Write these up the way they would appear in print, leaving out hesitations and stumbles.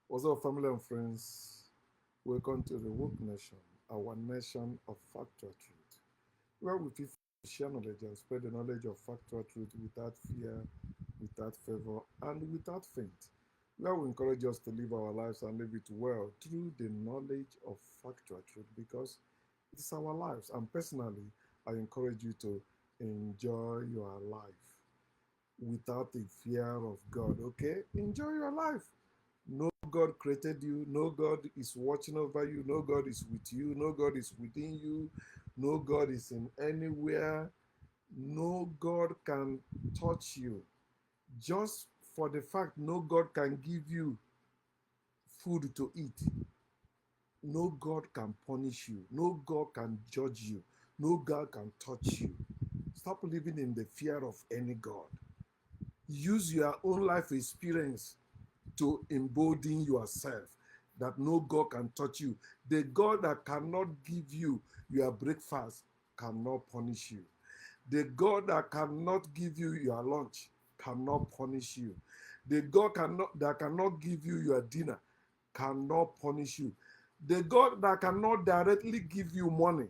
What's up, family and friends? Welcome to the Woke Nation, our nation of factual truth, where we people share knowledge and spread the knowledge of factual truth without fear, without favor, and without faint. Where we encourage us to live our lives and live it well through the knowledge of factual truth because it's our lives. And personally, I encourage you to enjoy your life without a fear of God. Okay? Enjoy your life. No God created you. No God is watching over you. No God is with you. No God is within you. No God is in anywhere. No God can touch you. Just for the fact no God can give you food to eat, no God can punish you. No God can judge you. No God can touch you. Stop living in the fear of any God. Use your own life experience to embolden yourself that no God can touch you. The God that cannot give you your breakfast cannot punish you. The God that cannot give you your lunch cannot punish you. The God that cannot give you your dinner cannot punish you. The God that cannot directly give you money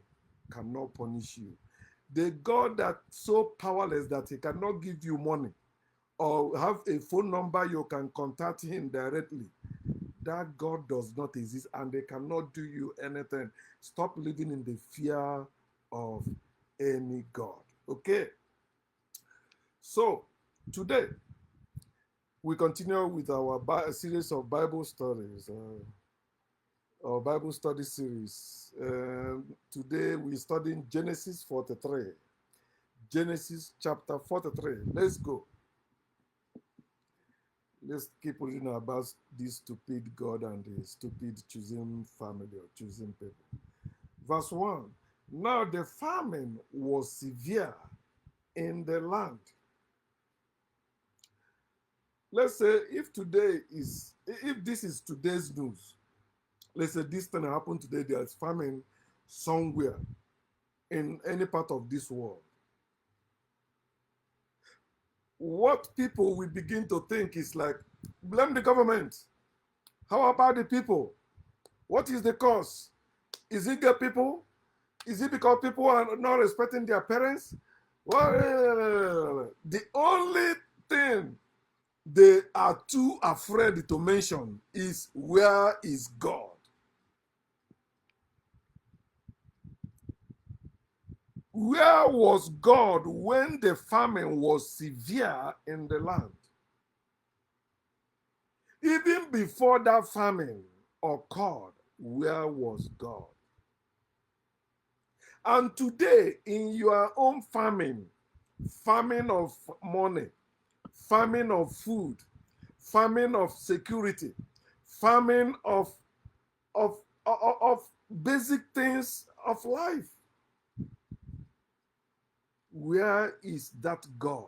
cannot punish you. The God that's so powerless that he cannot give you money or have a phone number you can contact him directly, that God does not exist and they cannot do you anything. Stop living in the fear of any God. Okay? So, today we continue with our series of Bible studies, our Bible study series. Today we're studying Genesis 43. Genesis chapter 43. Let's go. Let's keep reading about this stupid God and the stupid choosing family or choosing people. Verse 1. Now the famine was severe in the land. Let's say if this is today's news, let's say this thing happened today, there's famine somewhere in any part of this world. What people will begin to think is like, blame the government. How about the people? What is the cause? Is it the people? Is it because people are not respecting their parents? Well, the only thing they are too afraid to mention is where is God? Where was God when the famine was severe in the land? Even before that famine occurred, where was God? And today, in your own famine, famine of money, famine of food, famine of security, famine of basic things of life. Where is that God?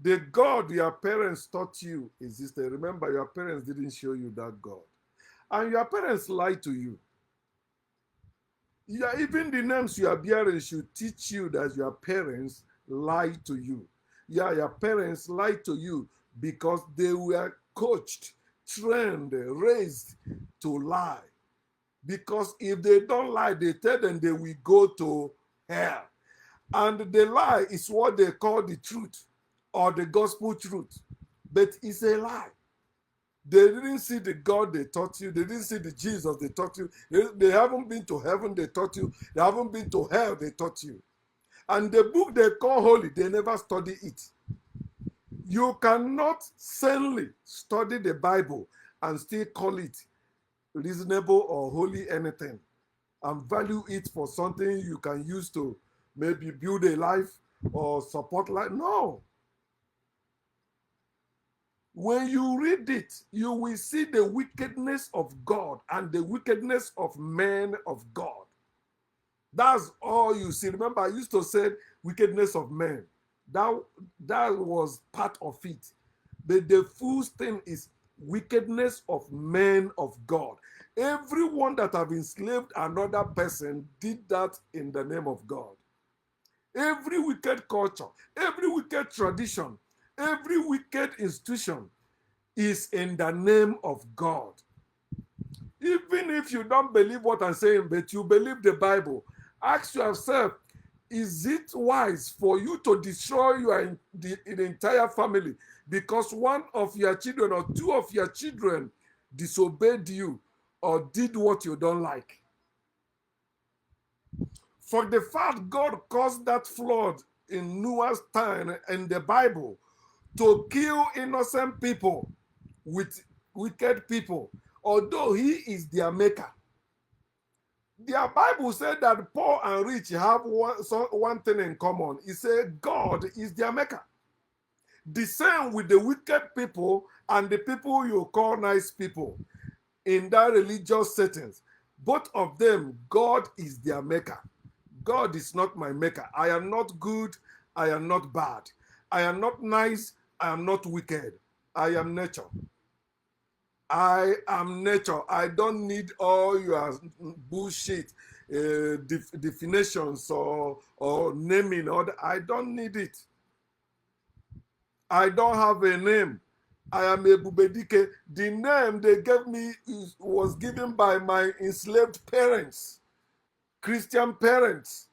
The God your parents taught you existed. Remember, your parents didn't show you that God. And your parents lied to you. Yeah, even the names you are bearing should teach you that your parents lied to you. Yeah, your parents lied to you because they were coached, trained, raised to lie. Because if they don't lie, they tell them they will go to hell. And the lie is what they call the truth or the gospel truth. But it's a lie. They didn't see the God they taught you. They didn't see the Jesus they taught you. They haven't been to heaven they taught you. They haven't been to hell they taught you. And the book they call holy, they never study it. You cannot sanely study the Bible and still call it reasonable or holy anything and value it for something you can use to maybe build a life or support life. No. When you read it, you will see the wickedness of God and the wickedness of men of God. That's all you see. Remember, I used to say wickedness of men. That was part of it. But the full thing is wickedness of men of God. Everyone that have enslaved another person did that in the name of God. Every wicked culture, every wicked tradition, every wicked institution is in the name of God. Even if you don't believe what I'm saying, but you believe the Bible, ask yourself, is it wise for you to destroy the entire family because one of your children or two of your children disobeyed you or did what you don't like? For the fact God caused that flood in Noah's time in the Bible to kill innocent people with wicked people, although he is their maker. Their Bible said that poor and rich have one thing in common. It said God is their maker. The same with the wicked people and the people you call nice people in that religious settings. Both of them, God is their maker. God is not my maker. I am not good. I am not bad. I am not nice. I am not wicked. I am nature. I am nature. I don't need all your bullshit definitions or naming. I don't need it. I don't have a name. I am a Bubedike. The name they gave me was given by my enslaved parents, Christian parents.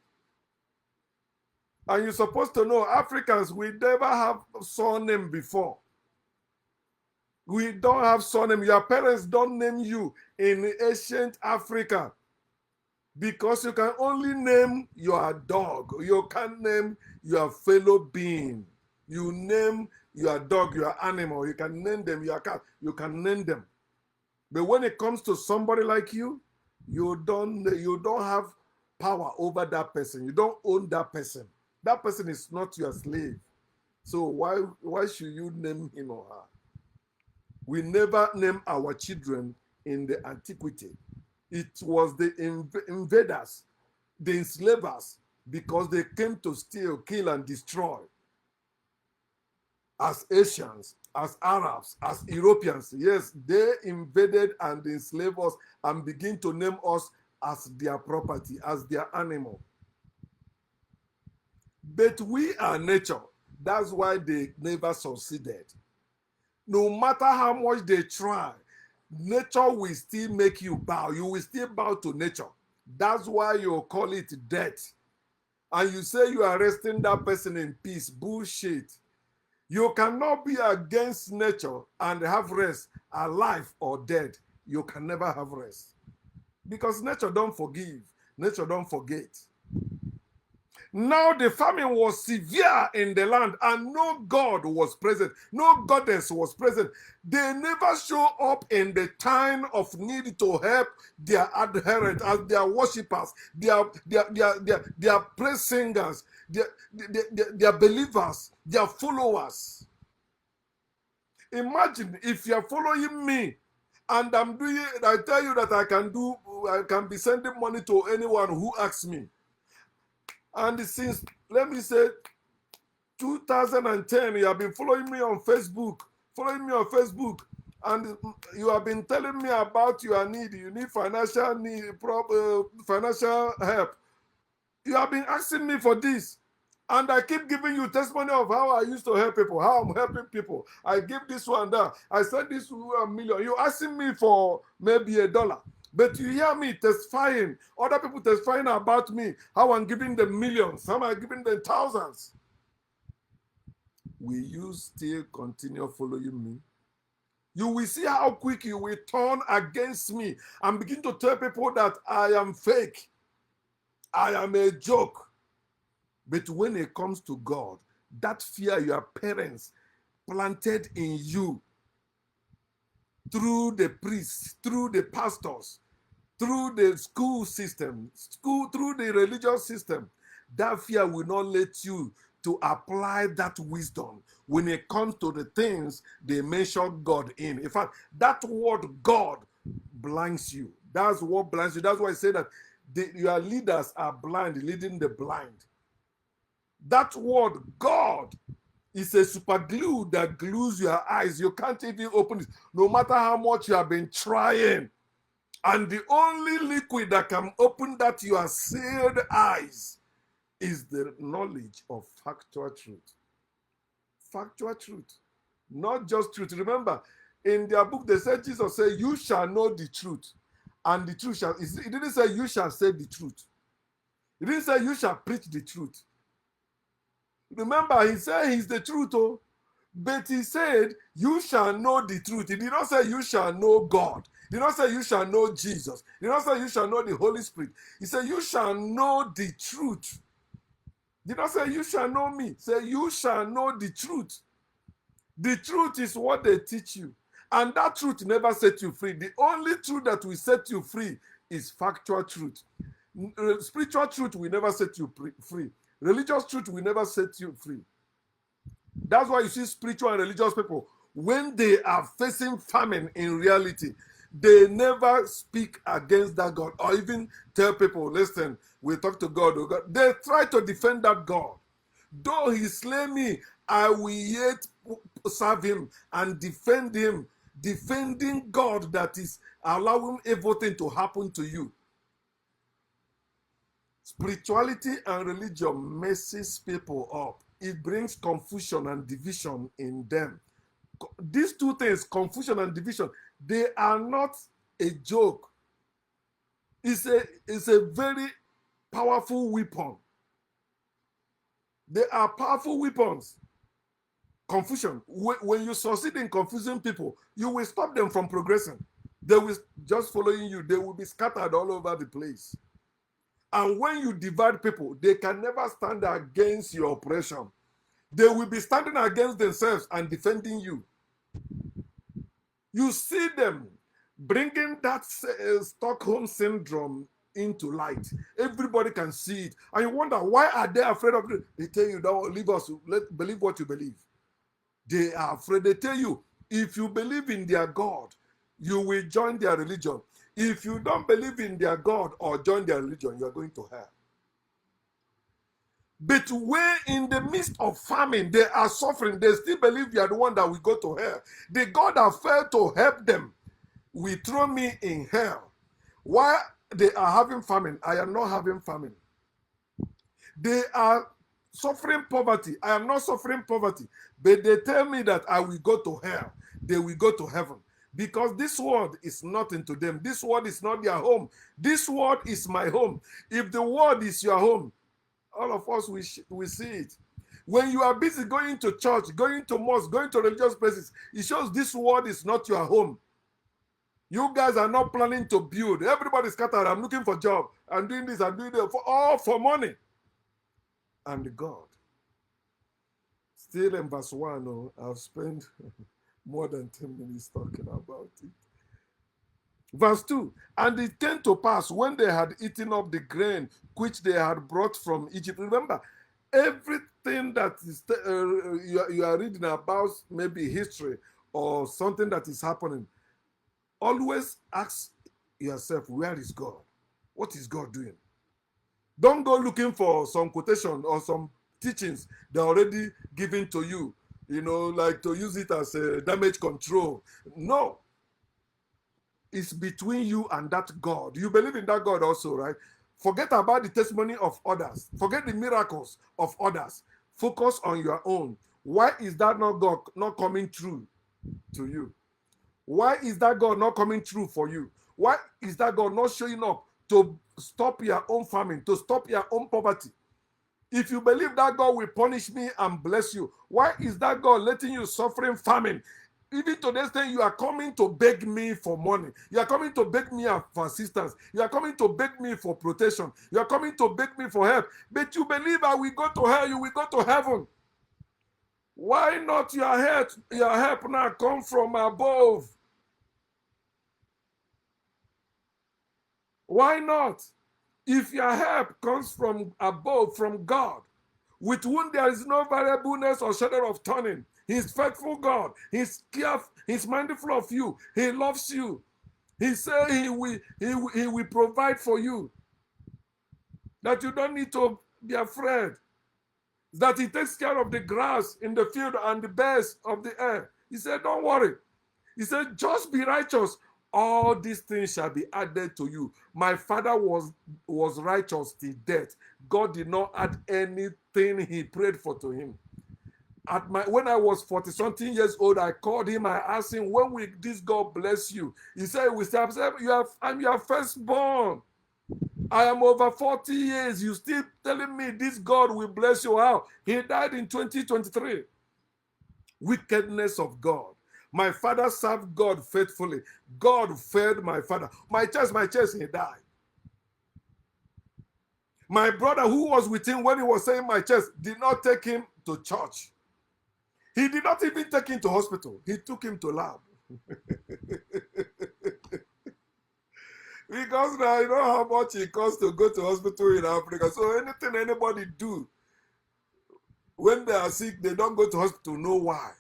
And you're supposed to know, Africans, we never have surname before. We don't have surname. Your parents don't name you in ancient Africa because you can only name your dog. You can't name your fellow being. You name your dog, your animal. You can name them, your cat. You can name them. But when it comes to somebody like you, you don't have power over that person. You don't own that person. That person is not your slave. So why should you name him or her? We never name our children in the antiquity. It was the invaders, the enslavers, because they came to steal, kill, and destroy. As Asians, as Arabs, as Europeans, yes, they invaded and enslaved us and begin to name us as their property, as their animal. But we are nature. That's why they never succeeded. No matter how much they try, nature will still make you bow. You will still bow to nature. That's why you call it death. And you say you are resting that person in peace. Bullshit. You cannot be against nature and have rest, alive or dead. You can never have rest. Because nature don't forgive. Nature don't forget. Now the famine was severe in the land and no God was present. No goddess was present. They never show up in the time of need to help their adherents, as their worshippers, their praise singers, their believers, their followers. Imagine if you're following me and I tell you that I can be sending money to anyone who asks me. And since, let me say, 2010, you have been following me on Facebook, and you have been telling me about your need. You need financial help. You have been asking me for this. And I keep giving you testimony of how I used to help people, how I'm helping people. I give this one that. I send this $1 million. You're asking me for maybe $1. But you hear me testifying, other people testifying about me, how I'm giving them millions, how I'm giving them thousands. Will you still continue following me? You will see how quick you will turn against me and begin to tell people that I am fake. I am a joke. But when it comes to God, that fear your parents planted in you through the priests, through the pastors, through the school system, through the religious system, that fear will not let you to apply that wisdom when it comes to the things they mention God in. In fact, that word God blinds you. That's what blinds you. That's why I say that your leaders are blind, leading the blind. That word God is a super glue that glues your eyes. You can't even open it, no matter how much you have been trying. And the only liquid that can open that your sealed eyes is the knowledge of factual truth. Factual truth, not just truth. Remember, in their book, they said, Jesus said, you shall know the truth, and the truth shall. It didn't say you shall say the truth. It didn't say you shall preach the truth. Remember, he said he's the truth, oh. But he said, you shall know the truth. He did not say you shall know God. He did not say you shall know Jesus. He did not say you shall know the Holy Spirit. He said, you shall know the truth. He did not say you shall know me. He said, you shall know the truth. The truth is what they teach you. And that truth never set you free. The only truth that will set you free is factual truth. Spiritual truth will never set you free. Religious truth will never set you free. That's why you see spiritual and religious people, when they are facing famine in reality, they never speak against that God or even tell people, listen, we talk to God. Oh God. They try to defend that God. Though he slay me, I will yet serve him and defend him, defending God that is allowing everything to happen to you. Spirituality and religion messes people up. It brings confusion and division in them. These two things, confusion and division, they are not a joke. It's a very powerful weapon. They are powerful weapons. Confusion. When you succeed in confusing people, you will stop them from progressing. They will just following you. They will be scattered all over the place. And when you divide people, they can never stand against your oppression. They will be standing against themselves and defending you. You see them bringing that Stockholm syndrome into light. Everybody can see it. And you wonder, why are they afraid of it? They tell you, don't leave us, believe what you believe. They are afraid. They tell you, if you believe in their God, you will join their religion. If you don't believe in their God or join their religion, you are going to hell. But when in the midst of famine, they are suffering, they still believe you are the one that will go to hell. The God that failed to help them will throw me in hell. While they are having famine, I am not having famine. They are suffering poverty. I am not suffering poverty. But they tell me that I will go to hell. They will go to heaven. Because this world is nothing to them. This world is not their home. This world is my home. If the world is your home, all of us, we see it. When you are busy going to church, going to mosque, going to religious places, it shows this world is not your home. You guys are not planning to build. Everybody's scattered. I'm looking for a job. I'm doing this. I'm doing that. All for money. And God. Still in verse 1, oh, I've spent more than 10 minutes talking about it. Verse 2, and it came to pass when they had eaten up the grain which they had brought from Egypt. Remember, everything that is you are reading about, maybe history or something that is happening, always ask yourself, where is God? What is God doing? Don't go looking for some quotation or some teachings they're already given to you, like to use it as a damage control. No. It's between you and that God. You believe in that God also, right? Forget about the testimony of others. Forget the miracles of others. Focus on your own. Why is that not God not coming true to you? Why is that God not coming true for you? Why is that God not showing up to stop your own famine, to stop your own poverty? If you believe that God will punish me and bless you, why is that God letting you suffering famine? Even to this day, you are coming to beg me for money. You are coming to beg me for assistance. You are coming to beg me for protection. You are coming to beg me for help. But you believe I will go to hell, you will go to heaven. Why not your help now come from above? Why not? If your help comes from above, from God, with whom there is no variableness or shadow of turning, He's faithful God. He's careful. He's mindful of you. He loves you. He said he will provide for you. That you don't need to be afraid. That he takes care of the grass in the field and the birds of the air. He said, don't worry. He said, just be righteous. All these things shall be added to you. My father was righteous till death. God did not add anything he prayed for to him. When I was 40 something years old, I called him. I asked him, when will this God bless you? He said, I'm your firstborn. I am over 40 years. You still telling me this God will bless you? How? He died in 2023. Wickedness of God. My father served God faithfully. God fed my father. My chest, he died. My brother who was with him when he was saying my chest did not take him to church. He did not even take him to hospital. He took him to lab. Because now you know how much it costs to go to hospital in Africa. So anything anybody do when they are sick, they don't go to hospital. Know why?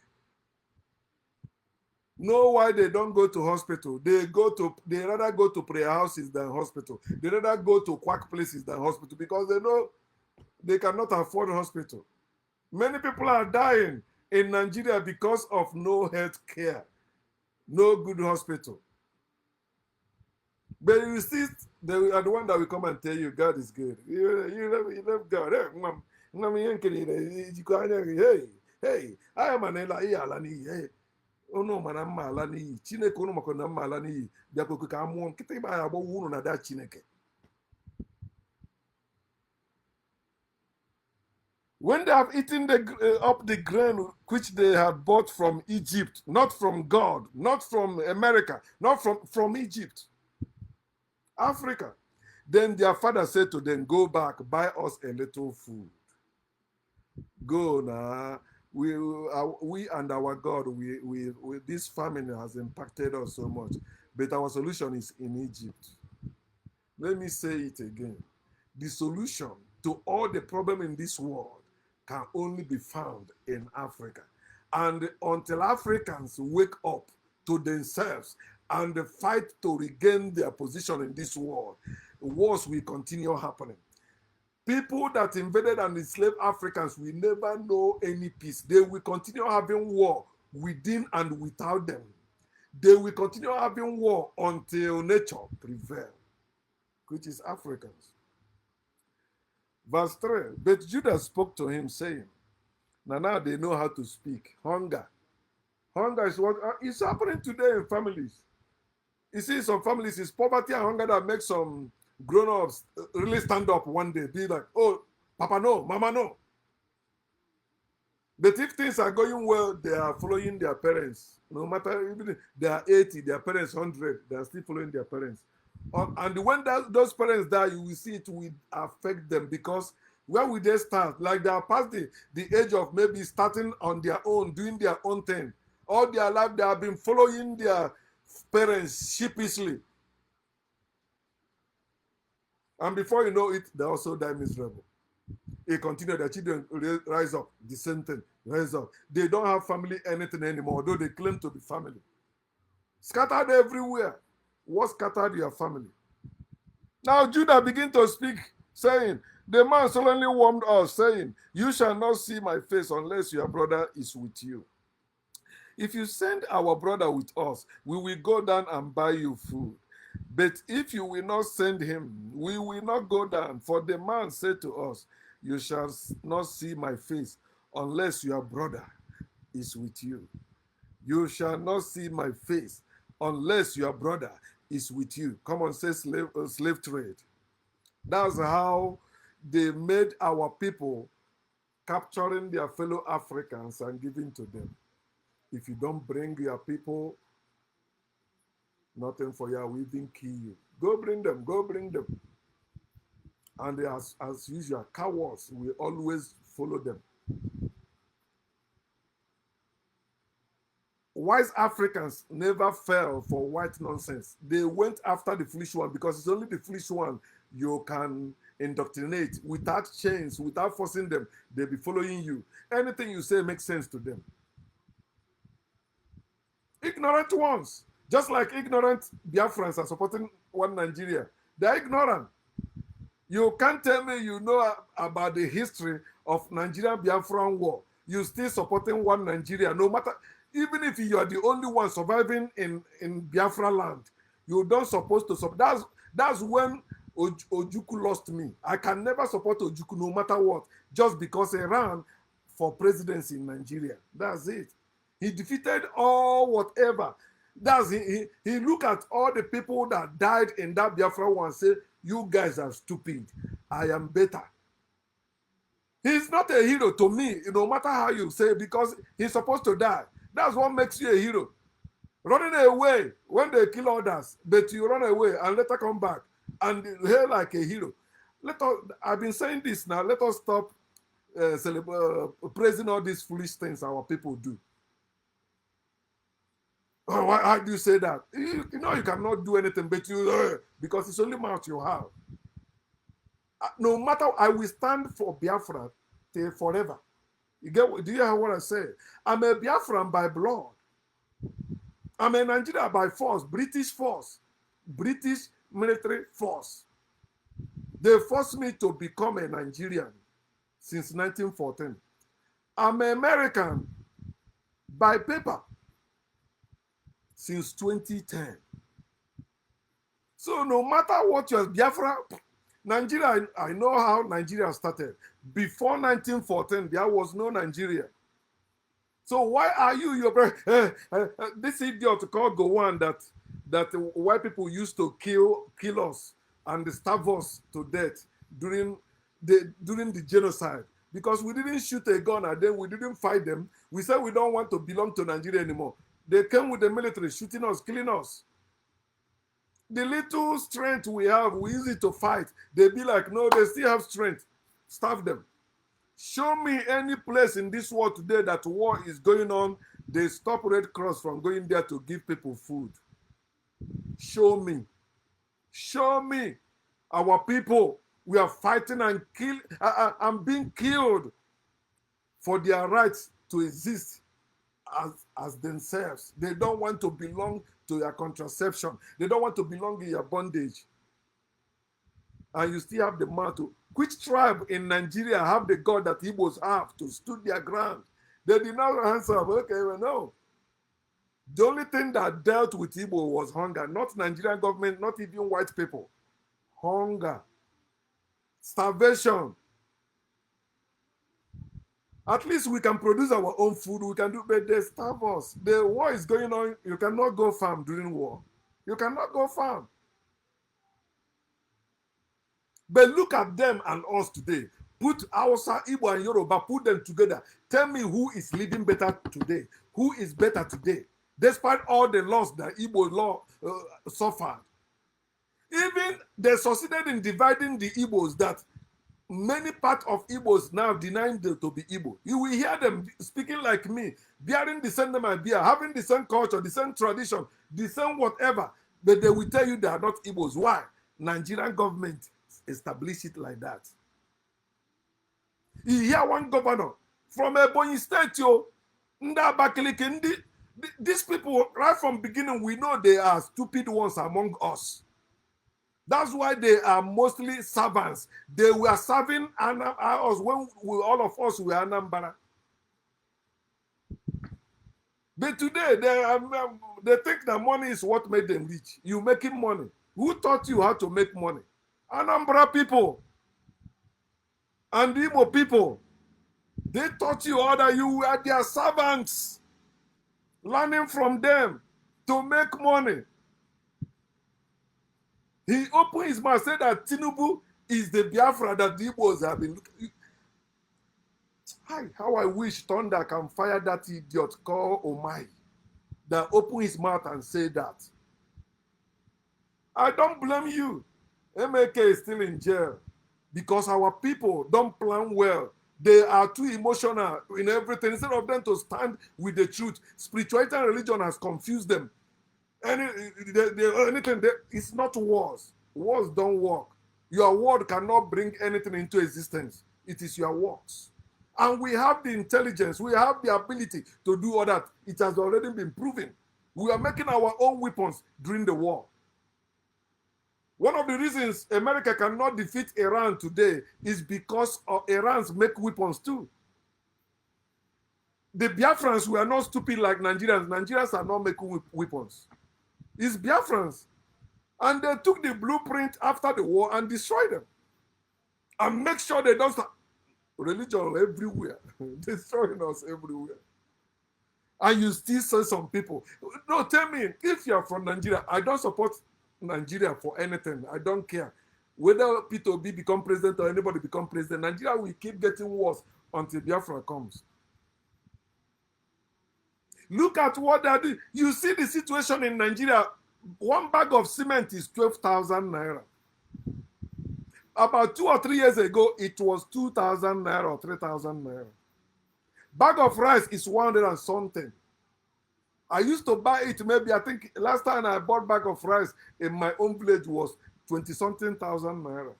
Know why they don't go to hospital? They rather go to prayer houses than hospital. They rather go to quack places than hospital because they know they cannot afford hospital. Many people are dying in Nigeria because of no health care, no good hospital. But you see, they are the one that will come and tell you God is good. You love God. Hey, I am an Eli. Hey, ono mana mma ala n'iyi. Chineke ono maka na mma ala n'iyi. Bịakwa ka amụọ nkịta ịba ya agbawo unu na da Chineke. When they have eaten up the grain which they had bought from Egypt, not from God, not from America, not from Egypt, Africa, then their father said to them, go back, buy us a little food. Go now. We and our God, this famine has impacted us so much, but our solution is in Egypt. Let me say it again. The solution to all the problem in this world can only be found in Africa. And until Africans wake up to themselves and fight to regain their position in this world, wars will continue happening. People that invaded and enslaved Africans will never know any peace. They will continue having war within and without them. They will continue having war until nature prevails, which is Africans. Verse 3, but Judah spoke to him, saying, now they know how to speak. Hunger. Hunger is what is happening today in families. You see, some families, it's poverty and hunger that makes some grown-ups really stand up one day, be like, oh, Papa no, Mama no. But if things are going well, they are following their parents. No matter even they are 80, their parents 100, they are still following their parents. And when those parents die, you will see it will affect them because where will they start? Like they are past the age of maybe starting on their own, doing their own thing. All their life, they have been following their parents sheepishly. And before you know it, they also die miserable. They continue, their children rise up, the same thing, rise up. They don't have family anything anymore, though they claim to be family. Scattered everywhere. What scattered your family? Now Judah began to speak, saying, the man solemnly warned us, saying, you shall not see my face unless your brother is with you. If you send our brother with us, we will go down and buy you food. But if you will not send him, we will not go down. For the man said to us, you shall not see my face unless your brother is with you. You shall not see my face unless your brother is with you. Come on, say slave trade. That's how they made our people capturing their fellow Africans and giving to them. If you don't bring your people, nothing for you, I will even kill you. Go bring them, go bring them. And as usual, cowards will always follow them. Wise Africans never fell for white nonsense. They went after the foolish one because it's only the foolish one you can indoctrinate without chains, without forcing them. They'll be following you. Anything you say makes sense to them. Ignorant ones, just like ignorant Biafrans are supporting one Nigeria. They're ignorant. You can't tell me you know about the history of Nigerian Biafran war. You still supporting one Nigeria, no matter, even if you are the only one surviving in Biafra land, you don't supposed to support. That's when Ojukwu lost me. I can never support Ojukwu no matter what, just because he ran for presidency in Nigeria. That's it. He defeated all whatever. He looked at all the people that died in that Biafra war and said, you guys are stupid. I am better. He's not a hero to me, no matter how you say, because he's supposed to die. That's what makes you a hero. Running away when they kill others, but you run away and later come back and behave like a hero. I've been saying this now. Let us stop praising all these foolish things our people do. Oh, why do you say that? You know you cannot do anything, but because it's only mouth you have. No matter, I will stand for Biafra till forever. Do you hear what I say? I'm a Biafran by blood. I'm a Nigerian by force, British military force. They forced me to become a Nigerian since 1914. I'm an American by paper since 2010. So no matter what your Biafra, Nigeria, I know how Nigeria started. Before 1914, there was no Nigeria. So why are you this idiot called Gowon that white people used to kill us and starve us to death during the genocide? Because we didn't shoot a gun at them, we didn't fight them. We said we don't want to belong to Nigeria anymore. They came with the military, shooting us, killing us. The little strength we have, we use it to fight. They be like, no, they still have strength. Starve them. Show me any place in this world today that war is going on, they stop Red Cross from going there to give people food. Show me. Show me. Our people, we are fighting and being killed for their rights to exist as themselves. They don't want to belong to your contraception. They don't want to belong in your bondage. And you still have the mantle. Which tribe in Nigeria have the God that Igbos have to stood their ground? They did not answer. Okay, well, no. The only thing that dealt with Igbo was hunger. Not Nigerian government, not even white people. Hunger. Starvation. At least we can produce our own food. We can do, but they starve us. The war is going on. You cannot go farm during war. You cannot go farm. But look at them and us today. Put Hausa, Igbo, and Yoruba, put them together. Tell me who is living better today. Who is better today? Despite all the loss that Igbo law suffered. Even they succeeded in dividing the Igbos that many parts of Igbos now denying them to be Igbo. You will hear them speaking like me, bearing the same name I bear, having the same culture, the same tradition, the same whatever. But they will tell you they are not Igbos. Why? Nigerian government established it like that. You hear one governor from Ebonyi State, these people, right from beginning, we know they are stupid ones among us. That's why they are mostly servants. They were serving us when all of us were Anambra. But today, they think that money is what made them rich. You making money. Who taught you how to make money? Anambra people and Igbo people. They taught you all that you were their servants. Learning from them to make money. He opened his mouth, said that Tinubu is the Biafra that the Igbos have been looking. Hi, how I wish Thunder can fire that idiot called Omai that opened his mouth and said that. I don't blame you. MAK is still in jail because our people don't plan well. They are too emotional in everything. Instead of them to stand with the truth, spirituality and religion has confused them. It's not wars. Wars don't work. Your word cannot bring anything into existence. It is your works. And we have the intelligence. We have the ability to do all that. It has already been proven. We are making our own weapons during the war. One of the reasons America cannot defeat Iran today is because Irans make weapons too. The Biafrans were not stupid like Nigerians. Nigerians are not making weapons. It's Biafrans. And they took the blueprint after the war and destroyed them. And make sure they don't start. Religion everywhere, destroying us everywhere. And you still say some people, no, tell me, if you're from Nigeria, I don't support Nigeria for anything. I don't care. Whether Peter Obi become president or anybody become president, Nigeria will keep getting worse until Biafra comes. Look at what they do. You see the situation in Nigeria. One bag of cement is 12,000 naira. About 2 or 3 years ago, it was 2,000 naira or 3,000 naira. Bag of rice is 100 and something. I used to buy it, maybe, I think last time I bought bag of rice in my own village was 20 something thousand naira.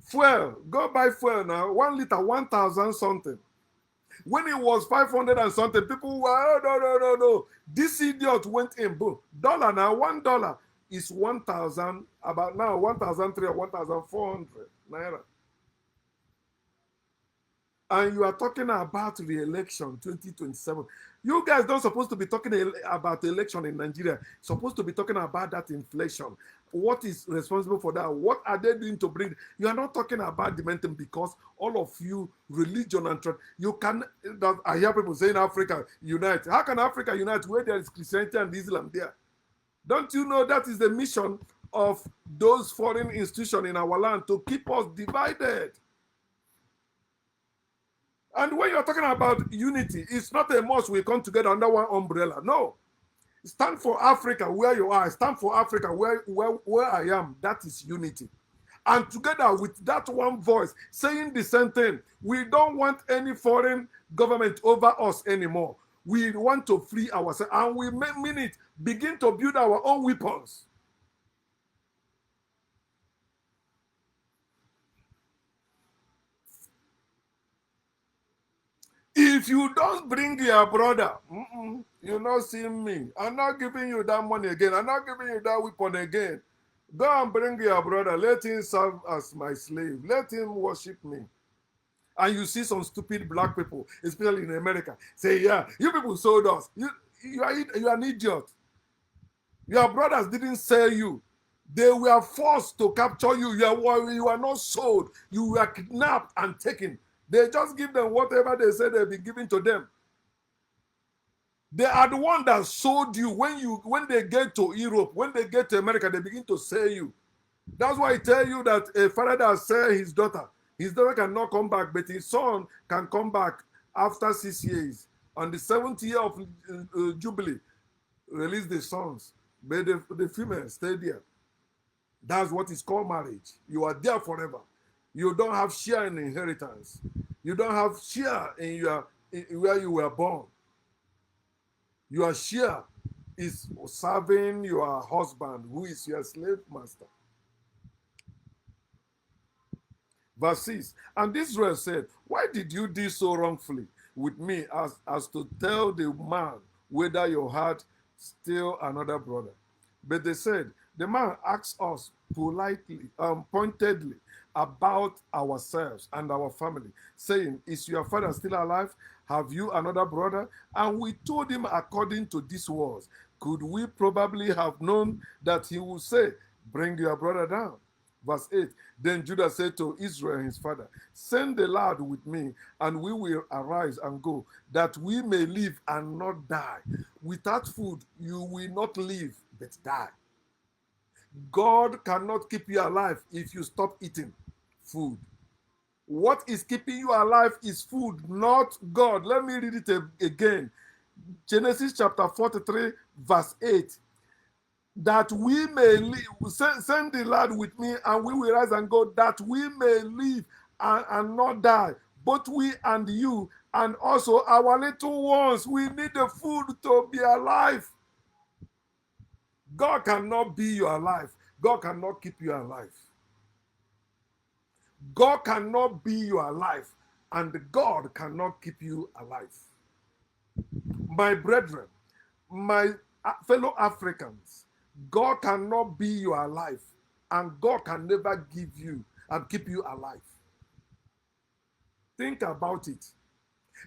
Fuel, go buy fuel now, 1 liter, 1,000 something. When it was 500 and something, people were, oh, no. This idiot went in, boom. Dollar now, $1 is 1,000, about now 1,300 or 1,400 naira. And you are talking about re-election 2027. You guys don't supposed to be talking about election in Nigeria. Supposed to be talking about that inflation. What is responsible for that? What are they doing to bring? You are not talking about dementing because all of you, religion and you can. I hear people saying Africa unite. How can Africa unite where there is Christianity and Islam there? Don't you know that is the mission of those foreign institutions in our land, to keep us divided? And when you're talking about unity, it's not a must we come together under one umbrella. No. Stand for Africa where you are. Stand for Africa where I am. That is unity. And together with that one voice saying the same thing, we don't want any foreign government over us anymore. We want to free ourselves. And we mean it, begin to build our own weapons. If you don't bring your brother, you're not seeing me. I'm not giving you that money again. I'm not giving you that weapon again. Go and bring your brother. Let him serve as my slave. Let him worship me. And you see some stupid black people, especially in America, say, yeah, you people sold us. You are an idiot. Your brothers didn't sell you. They were forced to capture you. You are not sold. You were kidnapped and taken. They just give them whatever they say they've been giving to them. They are the one that sold you. When they get to Europe, when they get to America, they begin to sell you. That's why I tell you that a father that sell his daughter cannot come back, but his son can come back after 6 years. On the 7th year of Jubilee, release the sons, but the female stay there. That's what is called marriage. You are there forever. You don't have share in inheritance. You don't have share in where you were born. Your share is serving your husband, who is your slave master. Verse 6, and Israel said, why did you do so wrongfully with me as to tell the man whether you had still another brother? But they said, the man asked us politely, pointedly, about ourselves and our family, saying, is your father still alive? Have you another brother? And we told him according to these words. Could we probably have known that he would say, bring your brother down? Verse 8, then Judah said to Israel his father, send the lad with me, and we will arise and go, that we may live and not die. Without food, you will not live, but die. God cannot keep you alive if you stop eating food. What is keeping you alive is food, not God. Let me read it again. Genesis chapter 43, verse 8. That we may live, send the lad with me, and we will rise and go, that we may live and not die. Both we and you, and also our little ones, we need the food to be alive. God cannot be your life. God cannot keep you alive. God cannot be your life, and God cannot keep you alive. My brethren, my fellow Africans, God cannot be your life, and God can never give you and keep you alive. Think about it.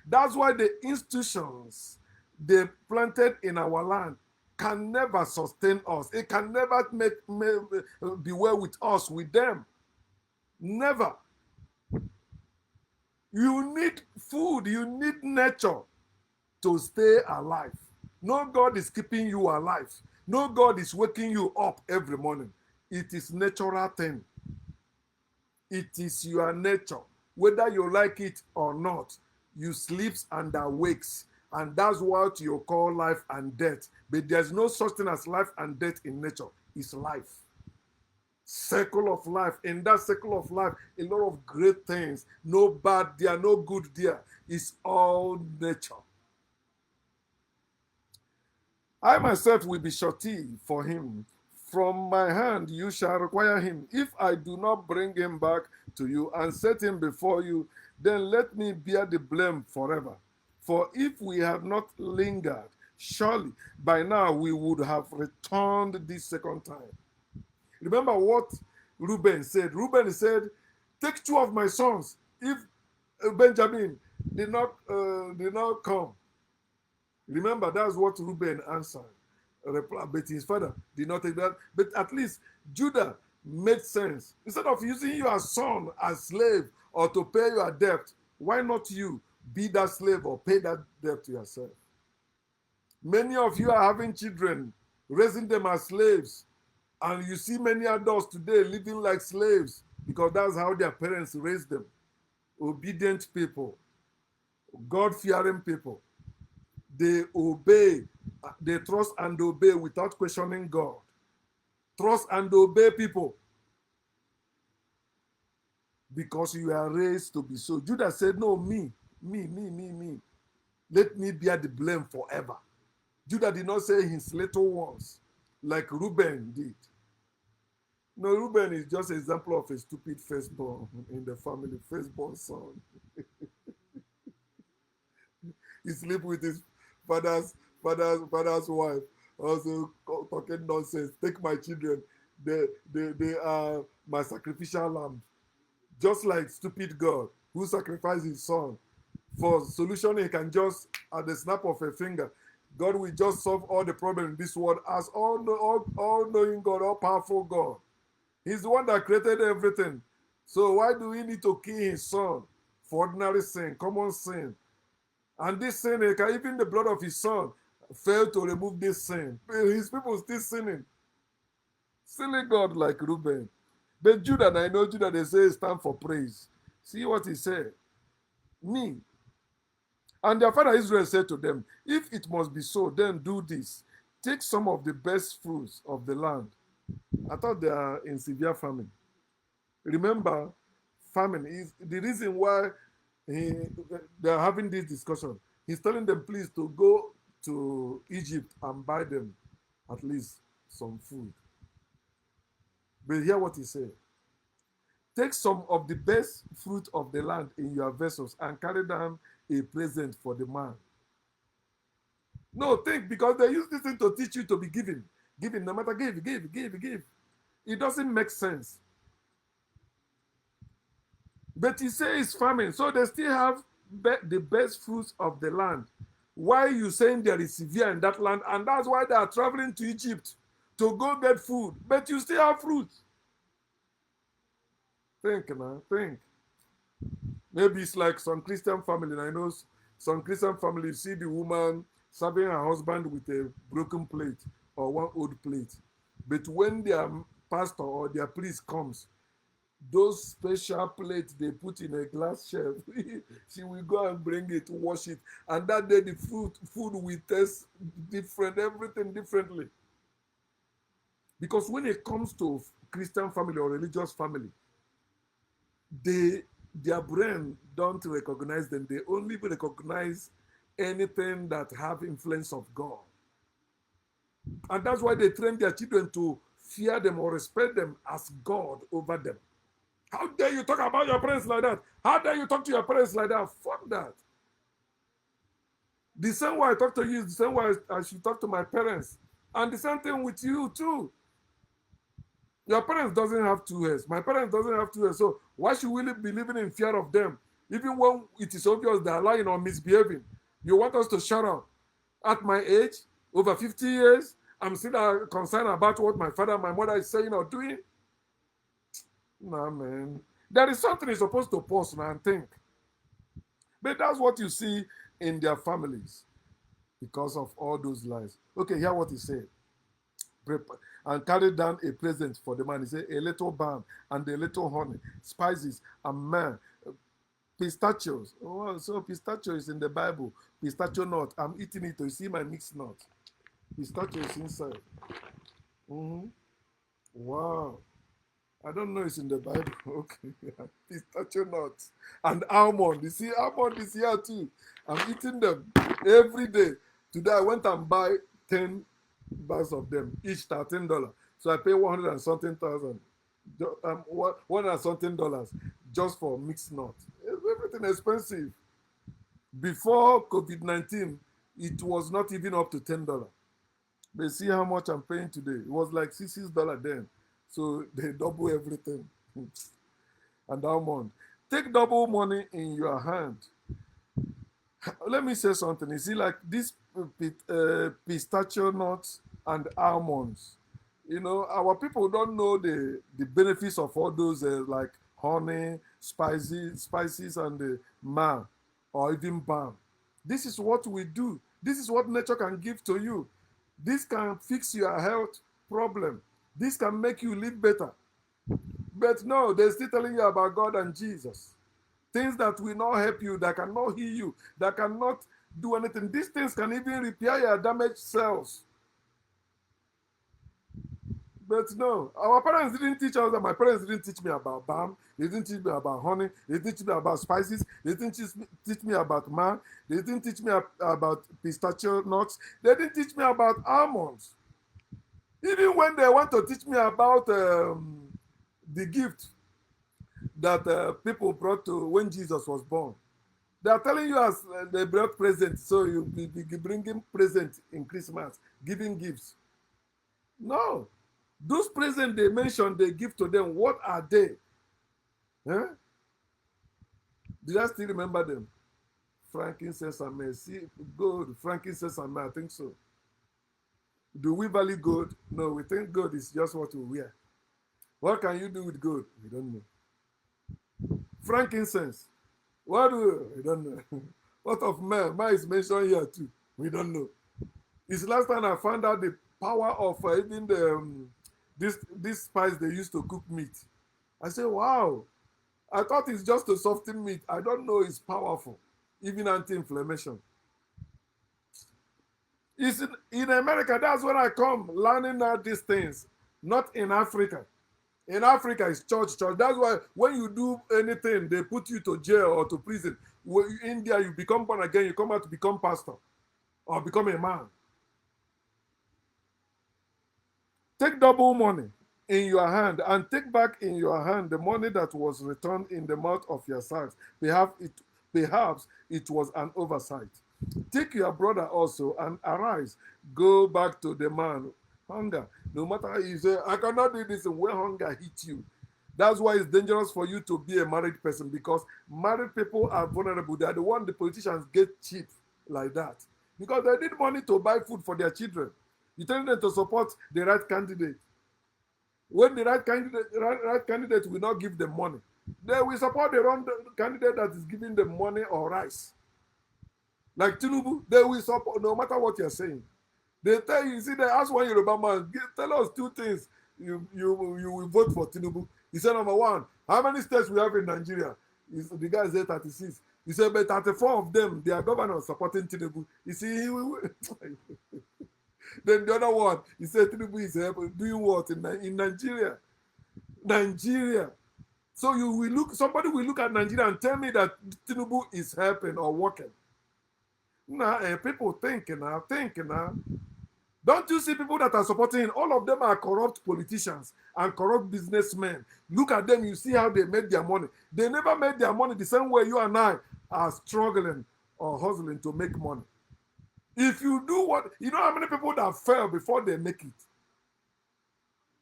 That's why the institutions they planted in our land can never sustain us. It can never be well with us, with them. Never. You need food, you need nature to stay alive. No God is keeping you alive. No God is waking you up every morning. It is natural thing. It is your nature. Whether you like it or not, you sleeps and awakes. And that's what you call life and death. But there's no such thing as life and death in nature. It's life. Circle of life. In that circle of life, a lot of great things. No bad there, no good there. It's all nature. I myself will be surety for him. From my hand you shall require him. If I do not bring him back to you and set him before you, then let me bear the blame forever. For if we had not lingered, surely by now we would have returned this second time. Remember what Reuben said. Reuben said, take two of my sons. If Benjamin did not come, remember, that's what Reuben answered. But his father did not take that. But at least Judah made sense. Instead of using your son as slave or to pay your debt, why not you be that slave or pay that debt to yourself? Many of you are having children, raising them as slaves. And you see many adults today living like slaves because that's how their parents raised them. Obedient people, God-fearing people. They obey, they trust and obey without questioning God. Trust and obey people because you are raised to be so. Judah said, no, me. Let me bear the blame forever. Judah did not say his little ones like Reuben did. No, Reuben is just an example of a stupid firstborn in the family, firstborn son. He sleep with his father's wife, also talking nonsense. Take my children, they are my sacrificial lamb. Just like stupid God who sacrificed his son. For solution, he can just, at the snap of a finger, God will just solve all the problems in this world as all-knowing God, all-powerful God. He's the one that created everything. So why do we need to kill his son for ordinary sin, common sin? And this sin, even the blood of his son failed to remove this sin. His people still sinning. Silly God like Reuben. But Judah, and I know Judah, they say stand for praise. See what he said. Me. And their father Israel said to them, if it must be so, then do this. Take some of the best fruits of the land. I thought they are in severe famine. Remember, famine is the reason why they are having this discussion. He's telling them, please, to go to Egypt and buy them at least some food. But hear what he said. Take some of the best fruit of the land in your vessels and carry down a present for the man. No, think, because they use this thing to teach you to be giving. Giving, no matter give. It doesn't make sense. But he says it's famine, so they still have the best fruits of the land. Why are you saying there is severe in that land? And that's why they are traveling to Egypt to go get food. But you still have fruit. Think, man, think. Maybe it's like some Christian family. And I know some Christian family see the woman serving her husband with a broken plate or one old plate. But when their pastor or their priest comes, those special plates they put in a glass shelf, she will go and bring it, wash it. And that day the food will taste different, everything differently. Because when it comes to Christian family or religious family, their brain don't recognize them. They only recognize anything that have influence of God. And that's why they train their children to fear them or respect them as God over them. How dare you talk about your parents like that? How dare you talk to your parents like that? Fuck that. The same way I talk to you is the same way I should talk to my parents. And the same thing with you too. Your parents doesn't have two heads. My parents doesn't have two heads. So why should we be living in fear of them? Even when it is obvious they are lying or misbehaving. You want us to shut up? At my age, over 50 years, I'm still concerned about what my father and my mother is saying or doing? Nah, man. There is something you're supposed to pause now and think. But that's what you see in their families because of all those lies. Okay, hear what he said. And carried down a present for the man. He said, a little balm and a little honey, spices and myrrh, pistachios. Oh, so pistachio is in the Bible. Pistachio nut. I'm eating it. You see my mixed nut. Pistachio is inside. Mm-hmm. Wow. I don't know it's in the Bible. Okay. Pistachio nuts and almond. You see, almond is here too. I'm eating them every day. Today I went and buy 10 bags of them, each $13. So I pay 100 and something thousand. 100 and something dollars just for mixed nuts. Everything expensive. Before COVID-19, it was not even up to $10. They see how much I'm paying today. It was like $6 then. So they double everything. And almond. Take double money in your hand. Let me say something. You see, like these pistachio nuts and almonds, our people don't know the benefits of all those like honey, spices, and the myrrh, or even balm. This is what we do. This is what nature can give to you. This can fix your health problem. This can make you live better. But no, they're still telling you about God and Jesus. Things that will not help you, that cannot heal you, that cannot do anything. These things can even repair your damaged cells. But no, our parents didn't teach us that. My parents didn't teach me about balm. They didn't teach me about honey. They didn't teach me about spices. They didn't teach me about myrrh. They didn't teach me about pistachio nuts. They didn't teach me about almonds. Even when they want to teach me about the gift that people brought to when Jesus was born, they are telling you as they brought presents, so you be bringing presents in Christmas, giving gifts. No, those presents they mentioned, they give to them. What are they? Huh? Did I still remember them? Frankincense and myrrh. See, gold, frankincense and myrrh. I think so. Do we value gold? No, we think gold is just what we wear. What can you do with gold? We don't know. Frankincense. What do we don't know. What of myrrh? Myrrh is mentioned here too. We don't know. It's last time I found out the power of even this spice they used to cook meat. I said, wow. I thought it's just to soften meat. I don't know it's powerful. Even anti-inflammation. It's in America, that's where I come, learning all these things. Not in Africa. In Africa, it's church. That's why when you do anything, they put you to jail or to prison. In India, you become born again, you come out to become pastor or become a man. Take double money in your hand and take back in your hand the money that was returned in the mouth of your sons. Perhaps it was an oversight. Take your brother also and arise. Go back to the man. Hunger. No matter how you say, I cannot do this when hunger hits you. That's why it's dangerous for you to be a married person, because married people are vulnerable. They are the one the politicians get cheap like that. Because they need money to buy food for their children. You tell them to support the right candidate. When the right candidate will not give them money, they will support the wrong candidate that is giving them money or rice. Like Tinubu, they will support no matter what you're saying. They tell you, see, they ask one Yoruba man, tell us two things you will vote for Tinubu. He said, number one, how many states we have in Nigeria? The guy said 36. He said, but 34 of them, their governors supporting Tinubu. You see, then the other one, he said Tinubu is doing what in Nigeria? Nigeria. So somebody will look at Nigeria and tell me that Tinubu is helping or working. Now, people think now. Don't you see people that are supporting him? All of them are corrupt politicians and corrupt businessmen. Look at them, you see how they made their money. They never made their money the same way you and I are struggling or hustling to make money. If you do what, you know how many people that fail before they make it?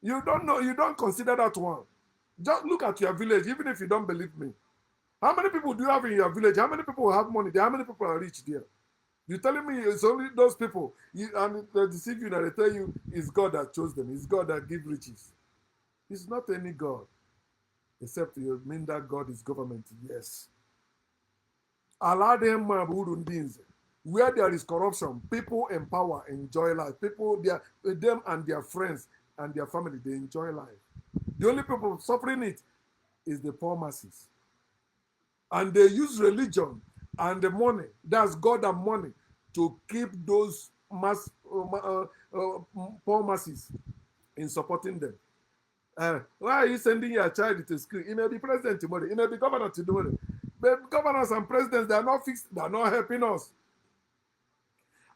You don't know, you don't consider that one. Just look at your village, even if you don't believe me. How many people do you have in your village? How many people have money there? How many people are rich there? You're telling me it's only those people, and they deceive you and they tell you it's God that chose them. It's God that gives riches. It's not any God. Except you mean that God is government, yes. Allow them where there is corruption, people in power enjoy life. People, them and their friends and their family, they enjoy life. The only people suffering it is the poor masses. And they use religion and the money, that's God and money, to keep those poor masses in supporting them. Why are you sending your child to school? He may be president tomorrow, he may be governor tomorrow. But governors and presidents, they are not fixed, they are not helping us.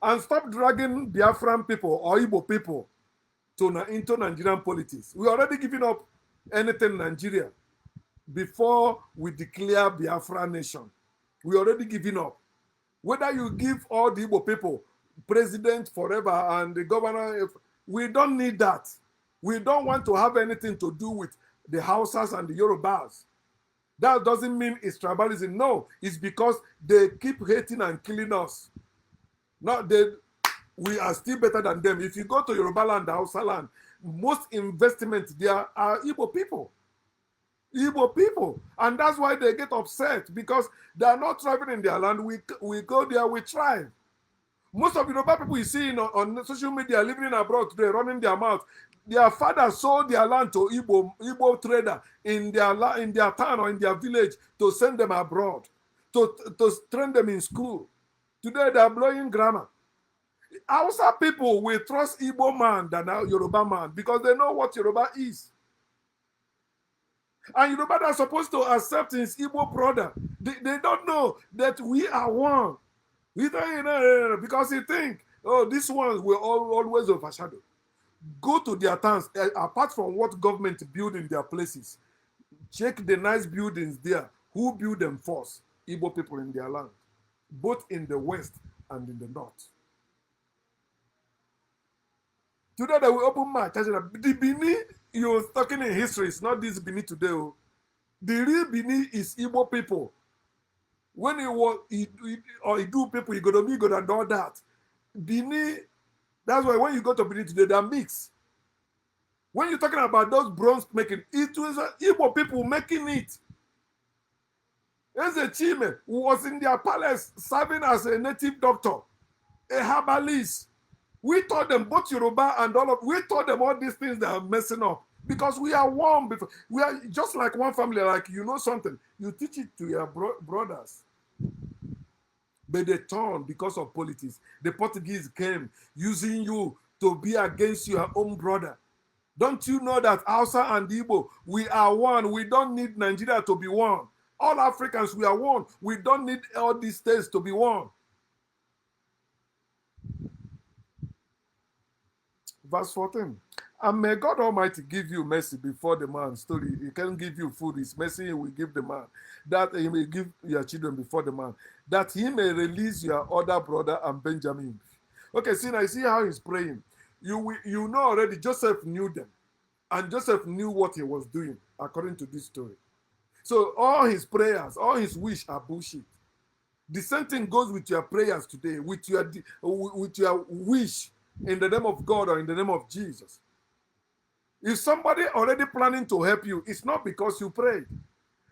And stop dragging Biafran people or Igbo people into Nigerian politics. We already given up anything in Nigeria before we declare Biafra nation. We already given up. Whether you give all the Igbo people president forever and the governor, we don't need that. We don't want to have anything to do with the Hausas and the Yorubas. That doesn't mean it's tribalism. No, it's because they keep hating and killing us. Not that we are still better than them. If you go to Yoruba land, Hausa land, most investments there are Igbo people. Igbo people. And that's why they get upset, because they are not thriving in their land. We go there, we thrive. Most of the Yoruba people you see on social media living in abroad today, running their mouth, their fathers sold their land to Igbo trader in their town or in their village to send them abroad, to train them in school. Today they are blowing grammar. Hausa people will trust Igbo man than Yoruba man because they know what Yoruba is. And Yoruba are supposed to accept his Igbo brother. They don't know that we are one. We don't, because he think, oh, this one will always overshadow. Go to their towns, apart from what government build in their places. Check the nice buildings there. Who build them first? Igbo people in their land, both in the west and in the north. Today they will open my church. The Bini you're talking in history, it's not this Bini today. Oh. The real Bini is Igbo people. When he do people, he go to me, go and all that. Bini, that's why when you go to Bini today, they're mixed. When you're talking about those bronze making, it was Igbo people making it. There's a Chime who was in their palace serving as a native doctor, a herbalist. We taught them both Yoruba and we taught them all these things that are messing up because we are one. We are just like one family. Like you know something, you teach it to your brothers. But they turn because of politics. The Portuguese came using you to be against your own brother. Don't you know that Hausa and Igbo, we are one. We don't need Nigeria to be one. All Africans, we are one. We don't need all these states to be one. Verse 14. And may God Almighty give you mercy before the man. Story. He can give you food. His mercy he will give the man. That he may give your children before the man. That he may release your other brother and Benjamin. Okay, see now, see how he's praying. You know already Joseph knew them. And Joseph knew what he was doing, according to this story. So all his prayers, all his wish are bullshit. The same thing goes with your prayers today, with your wish in the name of God or in the name of Jesus. If somebody already planning to help you, it's not because you prayed.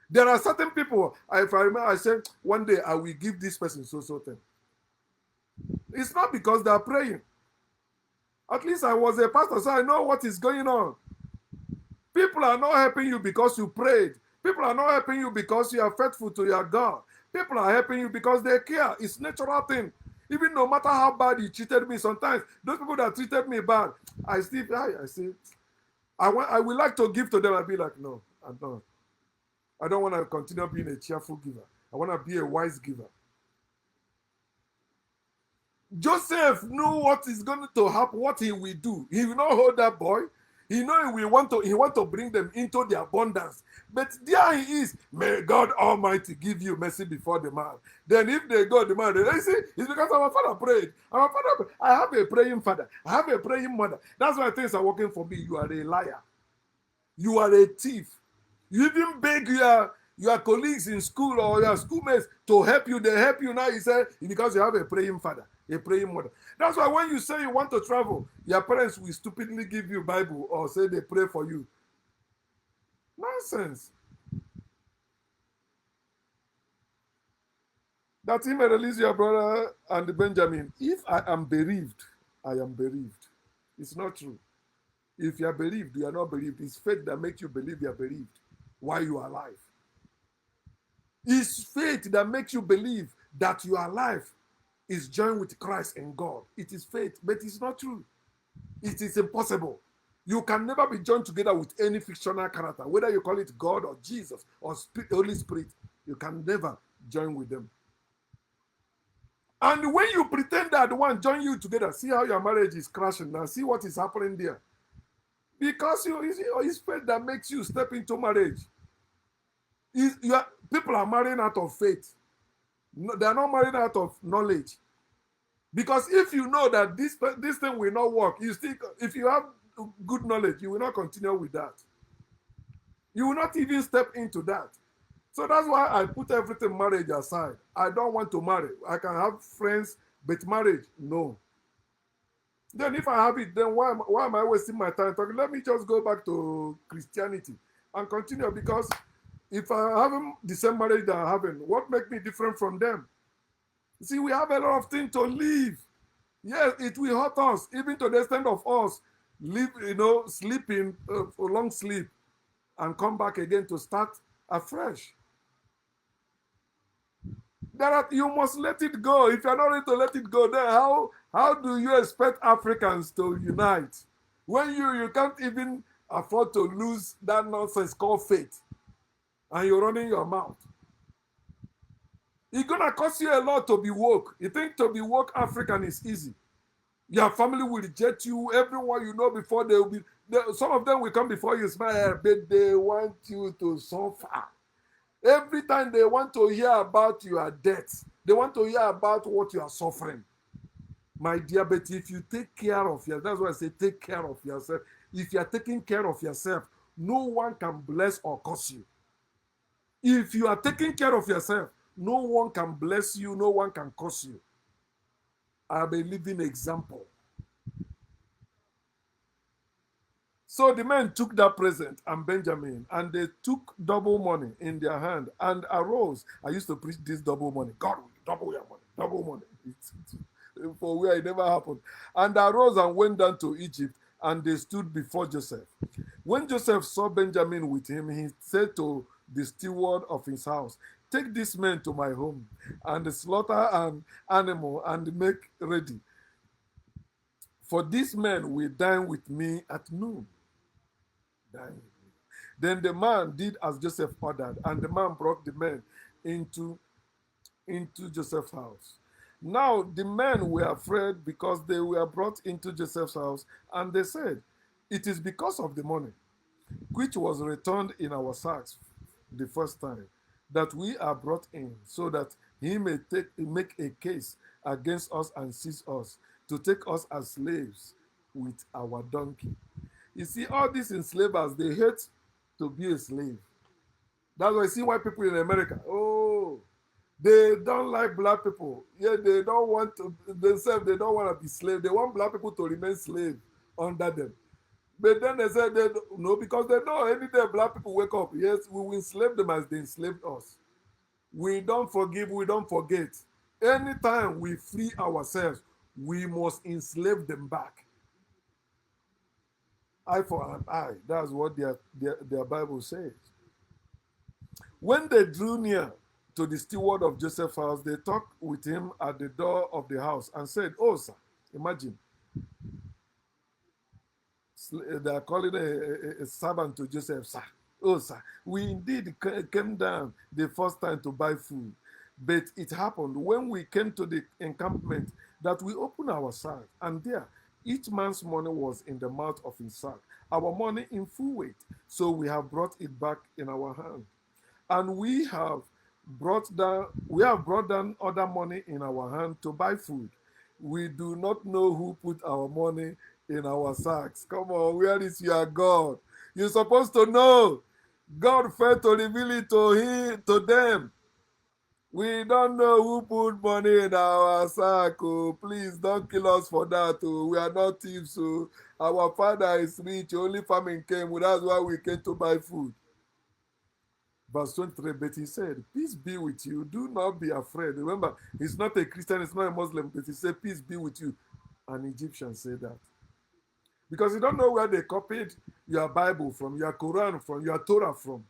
There are certain people, if I remember, I said, one day I will give this person so thing. It's not because they are praying. At least I was a pastor, so I know what is going on. People are not helping you because you prayed. People are not helping you because you are faithful to your God. People are helping you because they care. It's a natural thing. Even no matter how bad you treated me, sometimes those people that treated me bad, I say, I would like to give to them. I'll be like, no, I don't. I don't want to continue being a cheerful giver. I want to be a wise giver. Joseph knew what is going to happen, what he will do. He will not hold that boy. He know he want to bring them into the abundance. But there he is. May God Almighty give you mercy before the man. Then if they go, the man, they say, it's because our father prayed. I have a praying father. I have a praying mother. That's why things are working for me. You are a liar. You are a thief. You even beg your colleagues in school or your schoolmates to help you. They help you now. He said, because you have a praying father, a praying mother. That's why when you say you want to travel, your parents will stupidly give you Bible or say they pray for you. Nonsense. that he may release your brother and Benjamin. If I am bereaved, I am bereaved. It's not true. If you are bereaved, you are not bereaved. It's faith that makes you believe you are bereaved while you are alive. It's faith that makes you believe that you are alive is joined with Christ and God. It is faith, but it's not true. It is impossible. You can never be joined together with any fictional character, whether you call it God or Jesus or Holy Spirit. You can never join with them. And when you pretend that one join you together, see how your marriage is crashing now. See what is happening there. Because it's faith that makes you step into marriage. People are marrying out of faith. No, they are not marrying out of knowledge. Because if you know that this thing will not work, if you have good knowledge, you will not continue with that. You will not even step into that. So that's why I put everything marriage aside. I don't want to marry. I can have friends, but marriage, no. Then if I have it, then why am I wasting my time talking? Let me just go back to Christianity and continue, because if I have the same marriage that I'm having, what makes me different from them? See, we have a lot of things to live. Yes, it will hurt us, even to the extent of us sleeping for long sleep and come back again to start afresh. You must let it go. If you're not ready to let it go, then how do you expect Africans to unite when you can't even afford to lose that nonsense called faith, and you're running your mouth? It's gonna cost you a lot to be woke. You think to be woke African is easy? Your family will reject you. Everyone you know before some of them will come before you smile, but they want you to suffer. Every time they want to hear about your death, they want to hear about what you are suffering. My dear, but if you take care of yourself, that's why I say take care of yourself. If you are taking care of yourself, no one can bless or curse you. If you are taking care of yourself, no one can bless you, no one can curse you. I am a living example. So the men took that present and Benjamin, and they took double money in their hand and arose. I used to preach this double money. God will double your money, double money. For where it never happened. And arose and went down to Egypt, and they stood before Joseph. When Joseph saw Benjamin with him, he said to the steward of his house, "Take this man to my home and slaughter an animal and make ready. For this man will dine with me at noon." Dine with me. Then the man did as Joseph ordered, and the man brought the men into Joseph's house. Now the men were afraid because they were brought into Joseph's house, and they said, "It is because of the money which was returned in our sacks the first time that we are brought in, so that he may make a case against us and seize us, to take us as slaves with our donkey." You see, all these enslavers, they hate to be a slave. That's why you see why people in America, they don't like black people. Yeah, they don't want to themselves, they don't want to be slaves. They want black people to remain slaves under them. But then they said no, because they know any day black people wake up, yes, we will enslave them as they enslaved us. We don't forgive, we don't forget. Anytime we free ourselves, we must enslave them back. Eye for an eye. That's what their Bible says. When they drew near to the steward of Joseph's house, they talked with him at the door of the house and said, "Oh, sir," imagine, they are calling a servant to Joseph, "Sir, oh, sir, we indeed came down the first time to buy food. But it happened when we came to the encampment that we opened our sack, and there each man's money was in the mouth of his sack, our money in full weight. So we have brought it back in our hand. And we have brought down other money in our hand to buy food. We do not know who put our money in our sacks." Come on, where is your God? You're supposed to know. God failed to reveal it to them. We don't know who put money in our sack. Oh, please don't kill us for that. Oh, we are not thieves. Oh, our father is rich. Only famine came. That's why we came to buy food. Verse 23, but he said, peace be with you. Do not be afraid. Remember, he's not a Christian, he's not a Muslim, but he said, peace be with you. An Egyptian said that. Because you don't know where they copied your Bible from, your Quran from, your Torah from.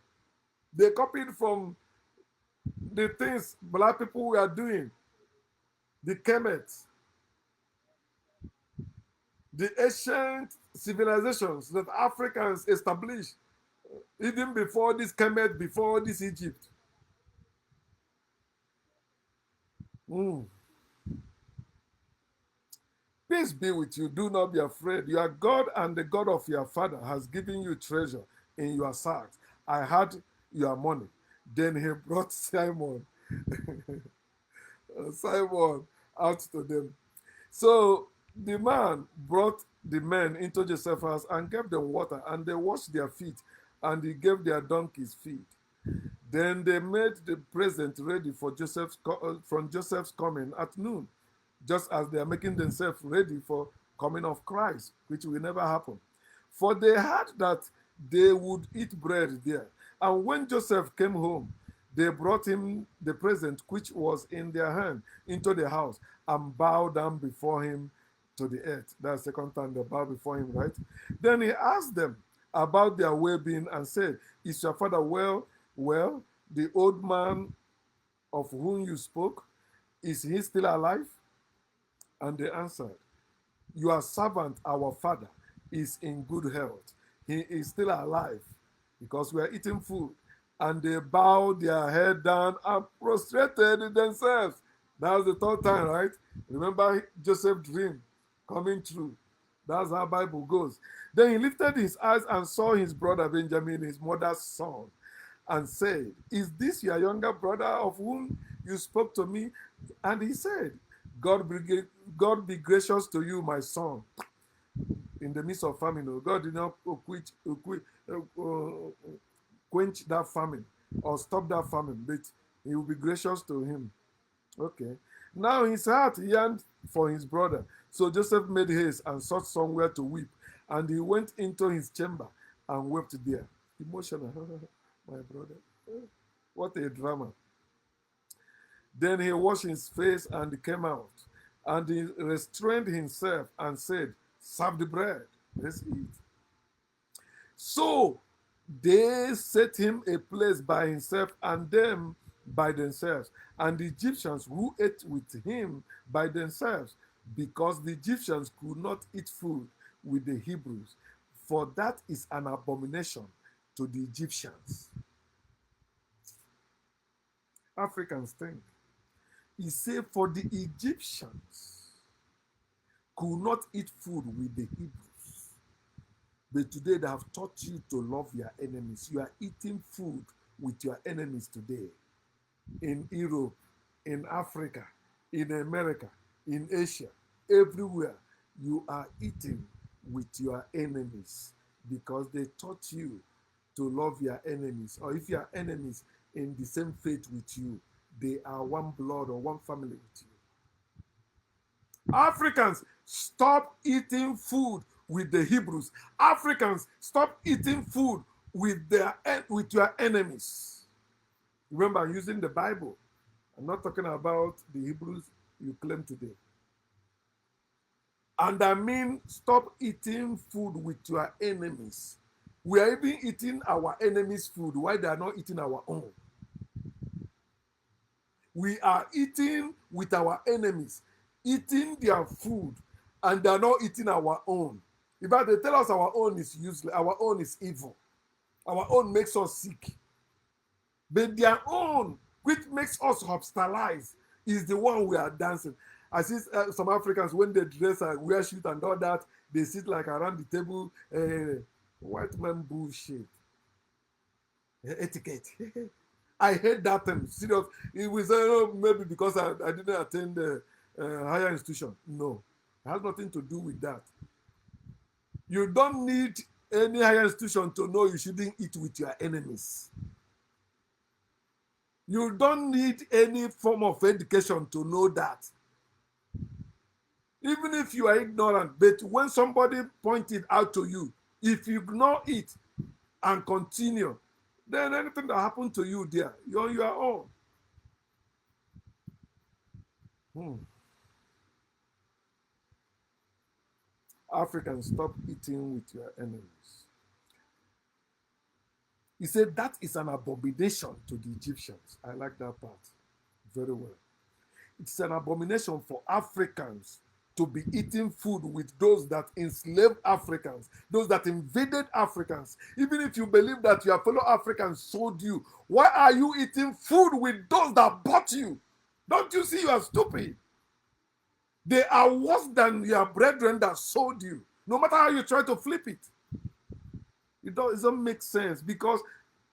They copied from the things black people were doing, the Kemets, the ancient civilizations that Africans established, even before this Kemet, before this Egypt. Mm. Peace be with you. Do not be afraid. Your God and the God of your father has given you treasure in your sacks. I had your money. Then he brought Simon out to them. So the man brought the men into Joseph's house and gave them water, and they washed their feet, and he gave their donkeys feed. Then they made the present ready for from Joseph's coming at noon, just as they are making themselves ready for coming of Christ, which will never happen. For they heard that they would eat bread there. And when Joseph came home, they brought him the present which was in their hand into the house and bowed down before him to the earth. That's the second time they bowed before him, right? Then he asked them about their well-being and said, is your father well? Well, the old man of whom you spoke, is he still alive? And they answered, your servant, our father, is in good health. He is still alive because we are eating food. And they bowed their head down and prostrated themselves. That was the third time, right? Remember Joseph's dream coming true. That's how Bible goes. Then he lifted his eyes and saw his brother Benjamin, his mother's son, and said, is this your younger brother of whom you spoke to me? And he said, God be gracious to you, my son. In the midst of famine, God did not quench that famine or stop that famine, but he will be gracious to him. Okay. Now his heart yearned for his brother. So Joseph made haste and sought somewhere to weep. And he went into his chamber and wept there. Emotional. My brother. What a drama. Then he washed his face and came out. And he restrained himself and said, serve the bread. Let's eat. So they set him a place by himself and them by themselves. And the Egyptians who ate with him by themselves, because the Egyptians could not eat food with the Hebrews, for that is an abomination to the Egyptians. Africans think. He said, for the Egyptians could not eat food with the Hebrews. But today they have taught you to love your enemies. You are eating food with your enemies today. In Europe, in Africa, in America, in Asia, everywhere, you are eating with your enemies because they taught you to love your enemies. Or if your enemies in the same faith with you, they are one blood or one family with you. Africans, stop eating food with the Hebrews. Africans, stop eating food with your enemies. Remember, I'm using the Bible. I'm not talking about the Hebrews you claim today. And I mean, stop eating food with your enemies. We are even eating our enemies' food while they are not eating our own. We are eating with our enemies, eating their food, and they are not eating our own. In fact, they tell us our own is useless, our own is evil, our own makes us sick. But their own, which makes us hospitalized, is the one we are dancing. I see some Africans, when they dress and wear shoes and all that, they sit like around the table. White man bullshit. Etiquette. I hate that term. Serious. It was maybe because I didn't attend the higher institution. No. It has nothing to do with that. You don't need any higher institution to know you shouldn't eat with your enemies. You don't need any form of education to know that. Even if you are ignorant, but when somebody pointed out to you, if you ignore it and continue, Then anything that happened to you there, you're on your own. Hmm. Africans, stop eating with your enemies. He said that is an abomination to the Egyptians. I like that part very well. It's an abomination for Africans to be eating food with those that enslaved Africans, those that invaded Africans. Even if you believe that your fellow Africans sold you, why are you eating food with those that bought you? Don't you see you are stupid? They are worse than your brethren that sold you. No matter how you try to flip it, it doesn't make sense because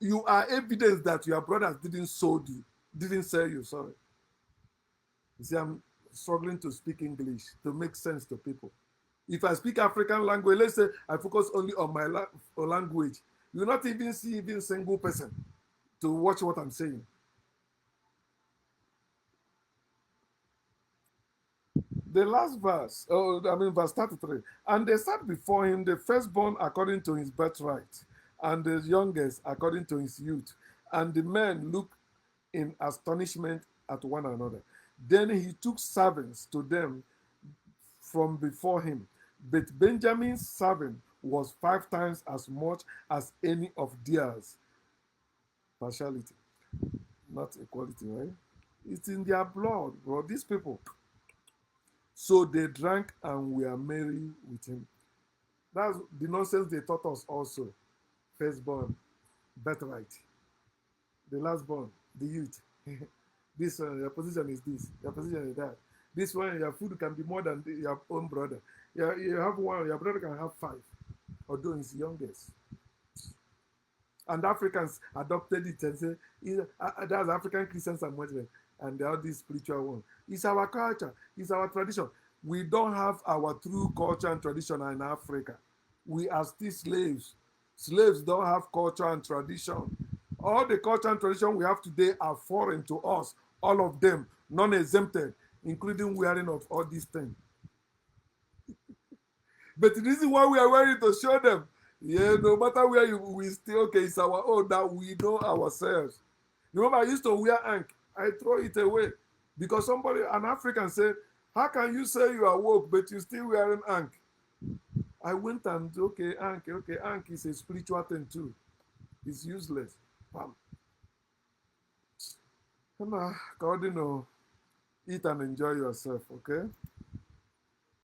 you are evidence that your brothers didn't sold you, didn't sell you. Sorry. You see, I'm struggling to speak English to make sense to people. If I speak African language, let's say I focus only on my language, you will not even see even single person to watch what I'm saying. The last verse, verse 33. And they sat before him, the firstborn according to his birthright, and the youngest according to his youth. And the men looked in astonishment at one another. Then he took servants to them from before him. But Benjamin's servant was 5 times as much as any of theirs. Partiality, not equality, right? It's in their blood, bro. These people. So they drank and were merry with him. That's the nonsense they taught us also. Firstborn, birthright. The lastborn, the youth. This one, your position is this. Your position is that. This one, your food can be more than your own brother. You have one, your brother can have 5, although he's youngest. And Africans adopted it and say, that's African Christians and Muslims, and they are this spiritual one. It's our culture, it's our tradition. We don't have our true culture and tradition in Africa. We are still slaves. Slaves don't have culture and tradition. All the culture and tradition we have today are foreign to us, all of them, non-exempted, including wearing of all these things. But the reason why we are wearing to show them, yeah, no matter where we still, okay, it's our own that we know ourselves. Remember, I used to wear ankh. I throw it away because somebody, an African, said, "How can you say you are woke but you still wearing ankh?" I went and okay, ankh is a spiritual thing too. It's useless. Bam. God, eat and enjoy yourself, okay?